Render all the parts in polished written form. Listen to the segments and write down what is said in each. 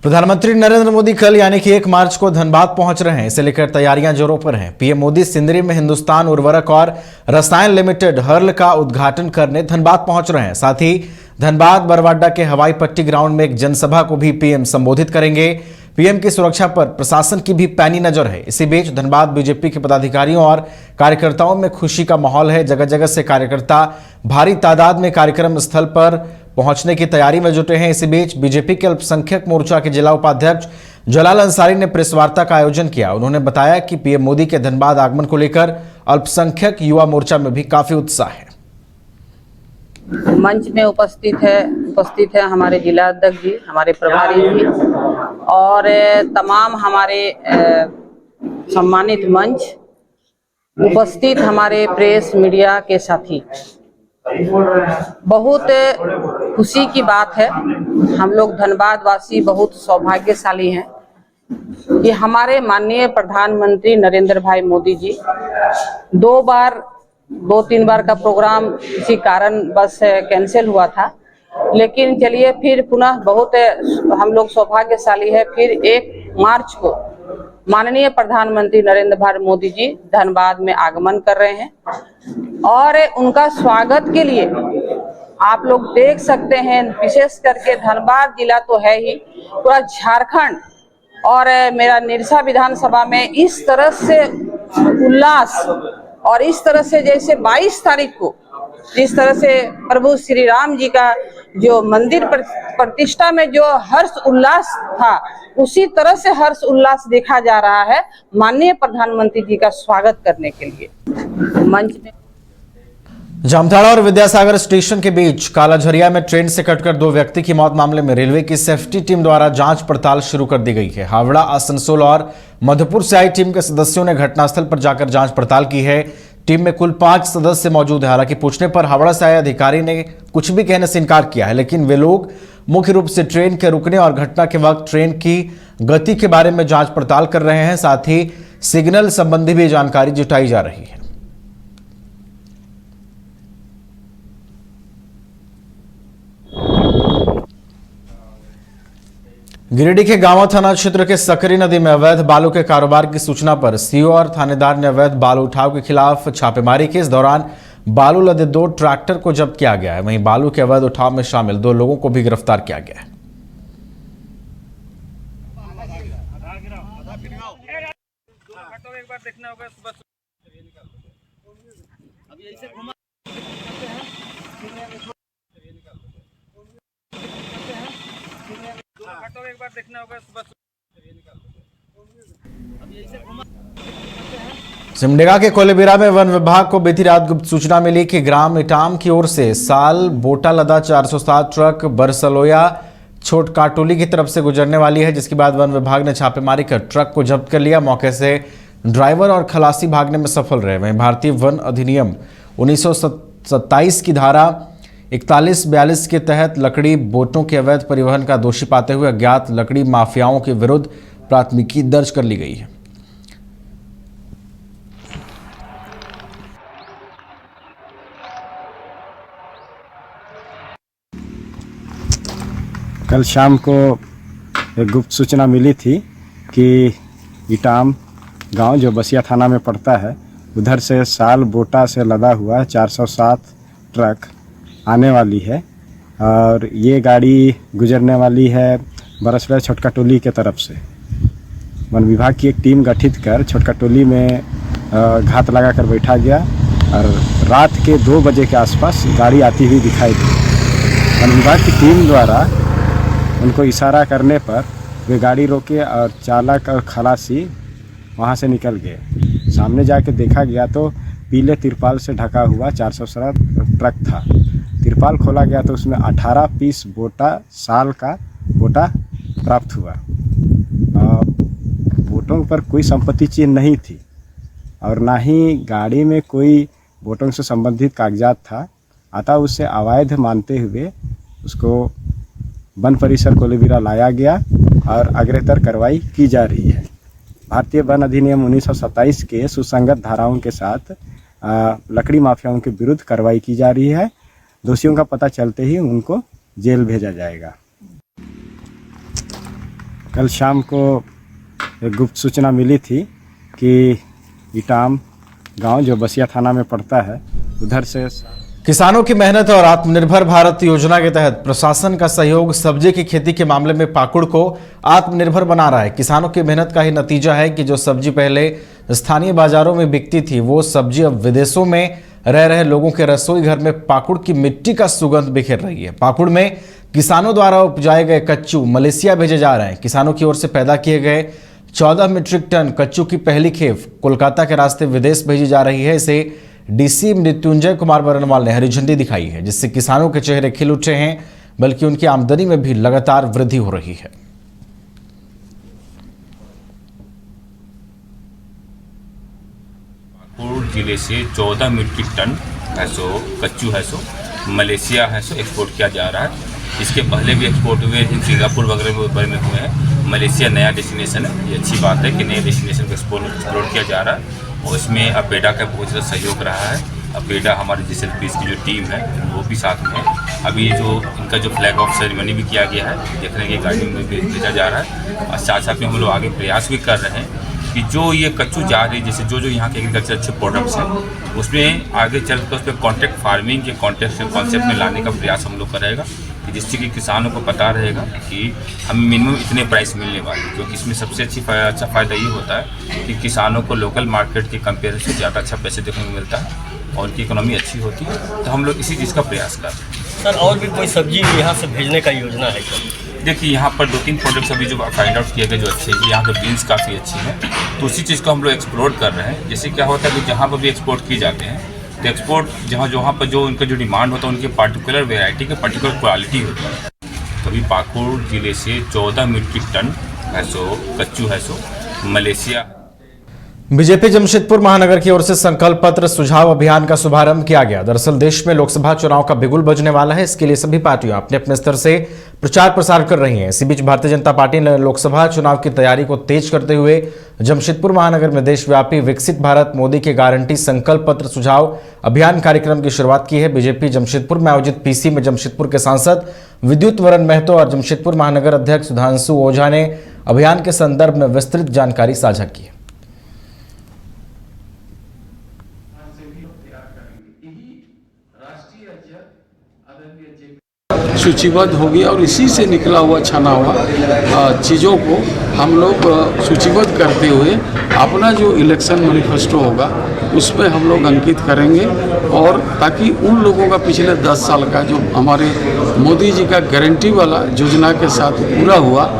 प्रधानमंत्री नरेंद्र मोदी कल यानी कि 1 मार्च को धनबाद पहुंच रहे हैं। इसे लेकर तैयारियां जोरों पर हैं। पीएम मोदी सिंदरी में हिंदुस्तान उर्वरक और रसायन लिमिटेड हर्ल का उद्घाटन करने धनबाद पहुंच रहे हैं। साथ ही धनबाद बरवाडा के हवाई पट्टी ग्राउंड में एक जनसभा को भी पीएम संबोधित करेंगे। पीएम की सुरक्षा पर प्रशासन की भी पैनी नजर है। इसी बीच धनबाद बीजेपी के पदाधिकारियों और कार्यकर्ताओं में खुशी का माहौल है। जगह जगह से कार्यकर्ता भारी तादाद में कार्यक्रम स्थल पर पहुंचने की तैयारी में जुटे हैं। इसी बीच बीजेपी के अल्पसंख्यक मोर्चा के जिला उपाध्यक्ष जलाल अंसारी ने प्रेस वार्ता का आयोजन किया। उन्होंने बताया कि पीएम मोदी के धनबाद आगमन को लेकर अल्पसंख्यक युवा मोर्चा में भी काफी उत्साह है। मंच में उपस्थित है हमारे जिला अध्यक्ष जी, हमारे प्रभारी जी और तमाम हमारे सम्मानित मंच, उपस्थित हमारे प्रेस मीडिया के साथी। बहुत खुशी की बात है, हम लोग धनबाद वासी बहुत सौभाग्यशाली हैं कि हमारे माननीय प्रधानमंत्री नरेंद्र भाई मोदी जी दो तीन बार का प्रोग्राम किसी कारण बस कैंसिल हुआ था, लेकिन चलिए फिर पुनः बहुत हम लोग सौभाग्यशाली है। फिर 1 मार्च को माननीय प्रधानमंत्री नरेंद्र भाई मोदी जी धनबाद में आगमन कर रहे हैं और उनका स्वागत के लिए आप लोग देख सकते हैं, विशेष करके धनबाद जिला तो है ही, पूरा झारखंड और मेरा निरसा विधानसभा में इस तरह से उल्लास और इस तरह से जैसे 22 तारीख को जिस तरह से प्रभु श्री राम जी का जो मंदिर प्रतिष्ठा में जो हर्ष उल्लास था, उसी तरह से हर्ष उल्लास देखा जा रहा है माननीय प्रधानमंत्री जी का स्वागत करने के लिए। मंच में जामताड़ा और विद्यासागर स्टेशन के बीच कालाझरिया में ट्रेन से कटकर 2 व्यक्ति की मौत मामले में रेलवे की सेफ्टी टीम द्वारा जांच पड़ताल शुरू कर दी गई है। हावड़ा, आसनसोल और मधुपुर से आई टीम के सदस्यों ने घटनास्थल पर जाकर जांच पड़ताल की है। टीम में कुल 5 सदस्य मौजूद है। हालांकि पूछने पर हावड़ा से आए अधिकारी ने कुछ भी कहने से इनकार किया है, लेकिन वे लोग मुख्य रूप से ट्रेन के रुकने और घटना के वक्त ट्रेन की गति के बारे में जांच पड़ताल कर रहे हैं। साथ ही सिग्नल संबंधी भी जानकारी जुटाई जा रही है। गिरिडीह के गांवा थाना क्षेत्र के सकरी नदी में अवैध बालू के कारोबार की सूचना पर सीओ और थानेदार ने अवैध बालू उठाव के खिलाफ छापेमारी की। इस दौरान बालू लदे 2 ट्रैक्टर को जब्त किया गया है। वहीं बालू के अवैध उठाव में शामिल 2 लोगों को भी गिरफ्तार किया गया है। एक बार देखना होगा सुबह। सिमडेगा के कोलेबिरा में वन विभाग को बीती रात गुप्त सूचना मिली कि ग्राम इटाम की ओर से साल बोटा लदा 407 ट्रक बरसलोया छोटकाटोली की तरफ से गुजरने वाली है, जिसके बाद वन विभाग ने छापेमारी कर ट्रक को जब्त कर लिया। मौके से ड्राइवर और खलासी भागने में सफल रहे। वहीं भारतीय वन अधिनियम 1927 की धारा 41-42 के तहत लकड़ी बोटों के अवैध परिवहन का दोषी पाते हुए अज्ञात लकड़ी माफियाओं के विरुद्ध प्राथमिकी दर्ज कर ली गई है। कल शाम को एक गुप्त सूचना मिली थी कि इटाम गांव जो बसिया थाना में पड़ता है, उधर से साल बोटा से लदा हुआ 407 ट्रक आने वाली है और ये गाड़ी गुजरने वाली है बरसलोया छोटकाटोली के तरफ से। वन विभाग की एक टीम गठित कर छोटकाटोली में घात लगा कर बैठा गया और रात के 2 बजे के आसपास गाड़ी आती हुई दिखाई दी। वन विभाग की टीम द्वारा उनको इशारा करने पर वे गाड़ी रोके और चालक और खलासी वहाँ से निकल गए। सामने जाके देखा गया तो पीले तिरपाल से ढका हुआ 407 ट्रक था। तिरपाल खोला गया तो उसमें 18 पीस बोटा साल का बोटा प्राप्त हुआ। बोटों पर कोई संपत्ति चिन्ह नहीं थी और ना ही गाड़ी में कोई बोटों से संबंधित कागजात था। अतः उससे अवैध मानते हुए उसको वन परिसर कोलेबिरा लाया गया और अग्रेतर कार्रवाई की जा रही है। भारतीय वन अधिनियम 1927 के सुसंगत धाराओं के साथ लकड़ी माफियाओं के विरुद्ध कार्रवाई की जा रही है। दोषियों का पता चलते ही उनको जेल भेजा जाएगा। कल शाम को एक गुप्त सूचना मिली थी कि इटाम गांव जो बसिया थाना में पड़ता है उधर से किसानों की मेहनत और आत्मनिर्भर भारत योजना के तहत प्रशासन का सहयोग सब्जी की खेती के मामले में पाकुड़ को आत्मनिर्भर बना रहा है। किसानों की मेहनत का ही नतीजा है कि जो सब्जी पहले स्थानीय बाजारों में बिकती थी वो सब्जी अब विदेशों में रह रहे लोगों के रसोई घर में पाकुड़ की मिट्टी का सुगंध बिखेर रही है। पाकुड़ में किसानों द्वारा उपजाए गए कच्चू मलेशिया भेजे जा रहे हैं। किसानों की ओर से पैदा किए गए 14 मीट्रिक टन कच्चू की पहली खेप कोलकाता के रास्ते विदेश भेजी जा रही है। इसे डीसी मृत्युंजय कुमार बरनवाल ने हरी झंडी दिखाई है, जिससे किसानों के चेहरे खिल उठे हैं, बल्कि उनकी आमदनी में भी लगातार वृद्धि हो रही है। पाकुड़ जिले से 14 मीट्रिक टन है सो कच्चू है सो मलेशिया है सो एक्सपोर्ट किया जा रहा है। इसके पहले भी एक्सपोर्ट हुए सिंगापुर वगैरह में हुए हैं। मलेशिया नया डेस्टिनेशन है। ये अच्छी बात है कि नए डेस्टिनेशन को एक्सप्लोर किया जा रहा है और इसमें अपेडा का बहुत ज़्यादा सहयोग रहा है। अपेडा हमारे जिसएलपीएस की जो टीम है वो भी साथ में है। अभी जो इनका जो फ्लैग ऑफ सेरेमनी भी किया गया है, देख रहे हैं कि गाड़ी में भेजा जा रहा है और साथ साथ में हम लोग आगे प्रयास भी कर रहे हैं कि जो ये कच्चू जा रही जैसे जो यहाँ के एग्रीकल्चर अच्छे प्रोडक्ट्स हैं उसमें आगे चल कर उस पर कॉन्ट्रैक्ट फार्मिंग के कॉन्सेप्ट में लाने का प्रयास हम लोग करेगा कि जिससे कि किसानों को पता रहेगा कि हमें मिनिमम इतने प्राइस मिलने वाले, क्योंकि इसमें सबसे अच्छा फ़ायदा ये होता है कि किसानों को लोकल मार्केट के कंपेरिजन से ज़्यादा अच्छा पैसे देखने को मिलता है और उनकी इकोनॉमी अच्छी होती है। तो हम लोग इसी चीज़ का प्रयास कर रहे हैं। सर और भी कोई सब्जी यहाँ से भेजने का योजना है क्या? देखिए यहाँ पर 2-3 प्रोडक्ट्स अभी जो फाइंड आउट किए गए जो अच्छे हैं, यहाँ पर बीन्स काफ़ी अच्छी हैं, तो उसी चीज़ को हम लोग एक्सप्लोर कर रहे हैं। जैसे क्या होता है कि जहाँ पर भी एक्सपोर्ट किए जाते हैं तो एक्सपोर्ट जहाँ पर जो उनका जो डिमांड होता है उनके पार्टिकुलर वेराइटी के पार्टिकुलर क्वालिटी होती है। कभी पाकुड़ जिले से 14 मीट्रिक टन है सो कच्चू है सो मलेशिया। बीजेपी जमशेदपुर महानगर की ओर से संकल्प पत्र सुझाव अभियान का शुभारंभ किया गया। दरअसल देश में लोकसभा चुनाव का बिगुल बजने वाला है, इसके लिए सभी पार्टियां अपने अपने स्तर से प्रचार प्रसार कर रही हैं। इसी बीच भारतीय जनता पार्टी ने लोकसभा चुनाव की तैयारी को तेज करते हुए जमशेदपुर महानगर में देशव्यापी विकसित भारत मोदी के गारंटी संकल्प पत्र सुझाव अभियान कार्यक्रम की शुरुआत की है। बीजेपी जमशेदपुर में आयोजित पीसी में जमशेदपुर के सांसद विद्युत वरण महतो और जमशेदपुर महानगर अध्यक्ष सुधांशु ओझा ने अभियान के संदर्भ में विस्तृत जानकारी साझा की। सूचीबद्ध होगी और इसी से निकला हुआ छना हुआ चीज़ों को हम लोग सूचीबद्ध करते हुए अपना जो इलेक्शन मैनिफेस्टो होगा उस पर हम लोग अंकित करेंगे और ताकि उन लोगों का पिछले 10 साल का जो हमारे मोदी जी का गारंटी वाला योजना के साथ पूरा हुआ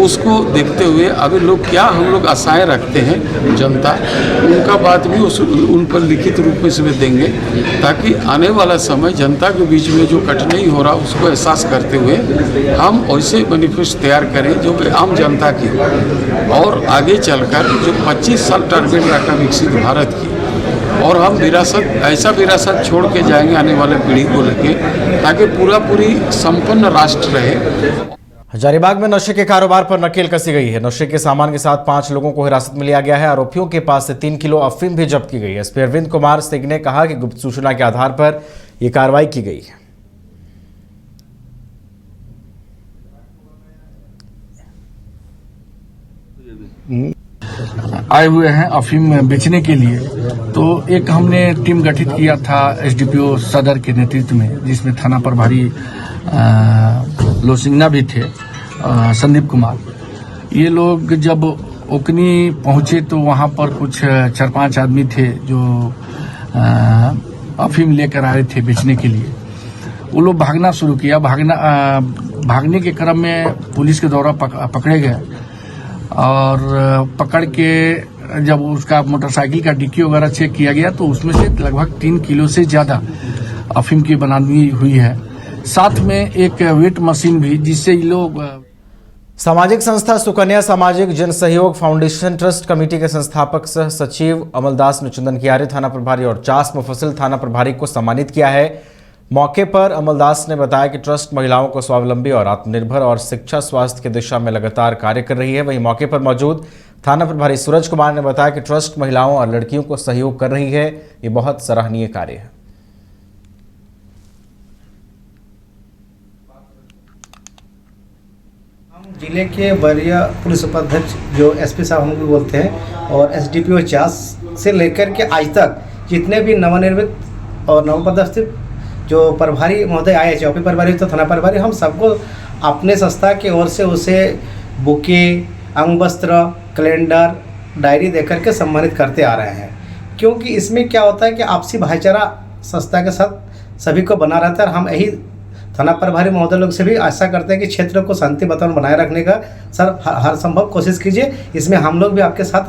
उसको देखते हुए अभी लोग क्या हम लोग आशाएं रखते हैं जनता, उनका बात भी उन पर लिखित रूप में इसमें देंगे ताकि आने वाला समय जनता के बीच में जो कठिनाई हो रहा उसको एहसास करते हुए हम वैसे मैनिफेस्टो तैयार करें जो कि आम जनता की और आगे चलकर जो 25 साल टारगेट रखा विकसित भारत की और हम ऐसा विरासत छोड़ के जाएंगे आने वाले पीढ़ी को लेके ताकि पूरी संपन्न राष्ट्र रहे। हजारीबाग में नशे के कारोबार पर नकेल कसी गई है। नशे के सामान के साथ 5 लोगों को हिरासत में लिया गया है। आरोपियों के पास से 3 किलो अफीम भी जब्त की गई है। एसपी अरविंद कुमार सिंह ने कहा कि गुप्त सूचना के आधार पर यह कार्रवाई की गई है। आए हुए हैं अफीम बेचने के लिए, तो एक हमने टीम गठित किया था एसडीपीओ सदर के नेतृत्व में, जिसमें थाना प्रभारी लोसिंगना भी थे, संदीप कुमार। ये लोग जब ओकनी पहुंचे तो वहां पर कुछ 4-5 आदमी थे जो अफीम लेकर आए थे बेचने के लिए। वो लोग भागना शुरू किया। भागने के क्रम में पुलिस के द्वारा पकड़े गए और पकड़ के जब उसका मोटरसाइकिल का डिक्की वगैरह चेक किया गया तो उसमें से लगभग 3 किलो से ज़्यादा अफीम की बरामदगी हुई है। साथ में एक वेट मशीन भी, जिससे ये लोग सामाजिक संस्था सुकन्या सामाजिक जन सहयोग फाउंडेशन ट्रस्ट कमेटी के संस्थापक सह सचिव अमलदास ने चंदन कियारे थाना प्रभारी और चास मुफस्सिल थाना प्रभारी को सम्मानित किया है। मौके पर अमलदास ने बताया कि ट्रस्ट महिलाओं को स्वावलंबी और आत्मनिर्भर और शिक्षा स्वास्थ्य की दिशा में लगातार कार्य कर रही है। वहीं मौके पर मौजूद थाना प्रभारी सूरज कुमार ने बताया कि ट्रस्ट महिलाओं और लड़कियों को सहयोग कर रही है। ये बहुत सराहनीय कार्य है। जिले के वरीय पुलिस उपाध्यक्ष जो एसपी साहब हम भी बोलते हैं और एसडीपीओ 50 से लेकर के आज तक जितने भी नवनिर्मित और नवपदस्थित जो प्रभारी महोदय आए, चौकी प्रभारी तो थाना प्रभारी, हम सबको अपने संस्था की ओर से उसे बुके, अंग वस्त्र, कैलेंडर, डायरी देकर के सम्मानित करते आ रहे हैं। क्योंकि इसमें क्या होता है कि आपसी भाईचारा संस्था के साथ सभी को बना रहता है। हम यही थाना प्रभारी महोदय लोग से भी आशा करते हैं कि क्षेत्र को शांति वातावरण बनाए रखने का सर हर संभव कोशिश कीजिए। इसमें हम लोग भी आपके साथ